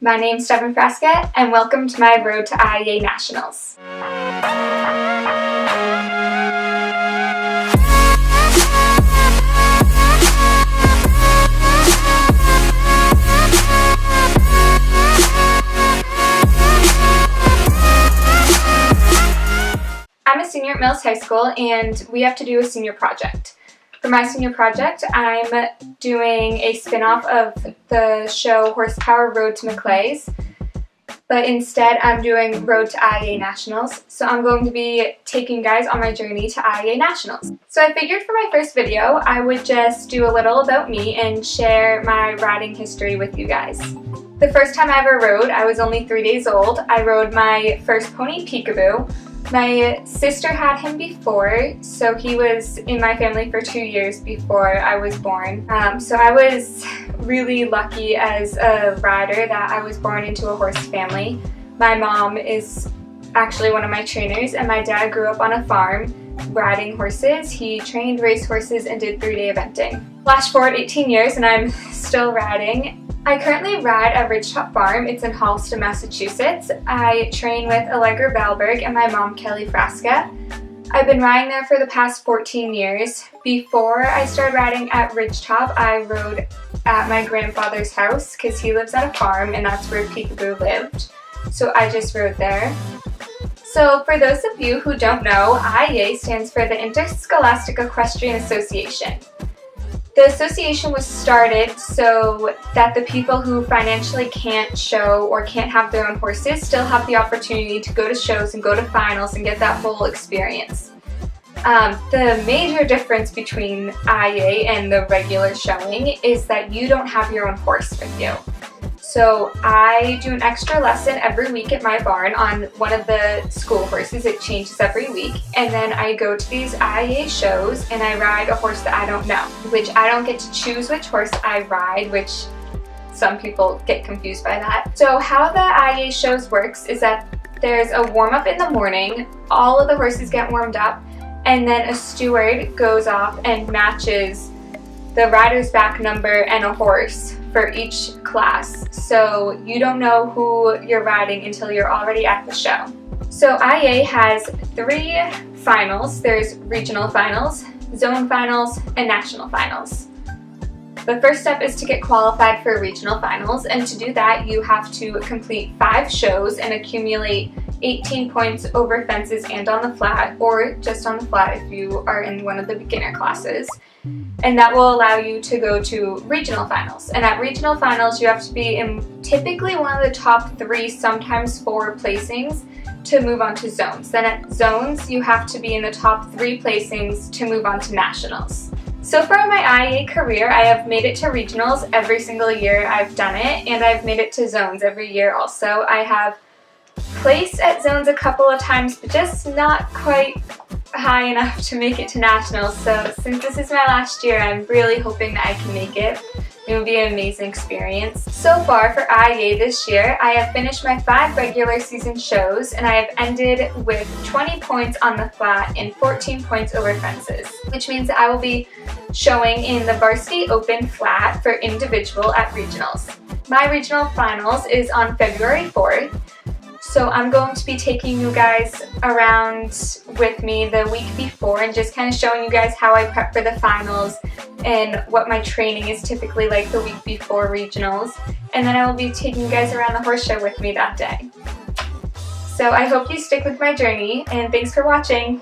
My name's Stefan Frasca, and welcome to my road to IEA Nationals. I'm a senior at Mills High School, and we have to do a senior project. For my senior project, I'm doing a spin-off of the show Horsepower Road to Maclay's, but instead I'm doing Road to IEA Nationals. So I'm going to be taking you guys on my journey to IEA Nationals. So I figured for my first video, I would just do a little about me and share my riding history with you guys. The first time I ever rode, I was only 3 days old. I rode my first pony, Peekaboo. My sister had him before, so he was in my family for 2 years before I was born. So I was really lucky as a rider that I was born into a horse family. My mom is actually one of my trainers, and my dad grew up on a farm riding horses. He trained race horses and did 3-day eventing. Flash forward 18 years and I'm still riding. I currently ride at Ridgetop Farm. It's in Halston, Massachusetts. I train with Allegra Valberg and my mom, Kelly Frasca. I've been riding there for the past 14 years. Before I started riding at Ridgetop, I rode at my grandfather's house because he lives at a farm and that's where Peekaboo lived. So I just rode there. So for those of you who don't know, IEA stands for the Interscholastic Equestrian Association. The association was started so that the people who financially can't show or can't have their own horses still have the opportunity to go to shows and go to finals and get that whole experience. The major difference between IEA and the regular showing is that you don't have your own horse with you. So I do an extra lesson every week at my barn on one of the school horses. It changes every week. And then I go to these IEA shows and I ride a horse that I don't know, which I don't get to choose which horse I ride, which some people get confused by that. So how the IEA shows works is that there's a warm-up in the morning, all of the horses get warmed up, and then a steward goes off and matches the rider's back number and a horse for each class. So you don't know who you're riding until you're already at the show. So IEA has 3 finals. There's regional finals, zone finals, and national finals. The first step is to get qualified for regional finals, and to do that you have to complete 5 shows and accumulate 18 points over fences and on the flat, or just on the flat if you are in one of the beginner classes. And that will allow you to go to regional finals. And at regional finals you have to be in typically one of the top 3, sometimes 4 placings to move on to zones. Then at zones you have to be in the top 3 placings to move on to nationals. So far in my IEA career, I have made it to regionals every single year I've done it, and I've made it to zones every year also. I have placed at zones a couple of times, but just not quite high enough to make it to nationals. So since this is my last year, I'm really hoping that I can make it. It will be an amazing experience. So far for IEA this year, I have finished my 5 regular season shows, and I have ended with 20 points on the flat and 14 points over fences, which means that I will be showing in the Varsity Open flat for individual at regionals. My regional finals is on February 4th. So I'm going to be taking you guys around with me the week before and just kind of showing you guys how I prep for the finals and what my training is typically like the week before regionals. And then I will be taking you guys around the horse show with me that day. So I hope you stick with my journey, and thanks for watching.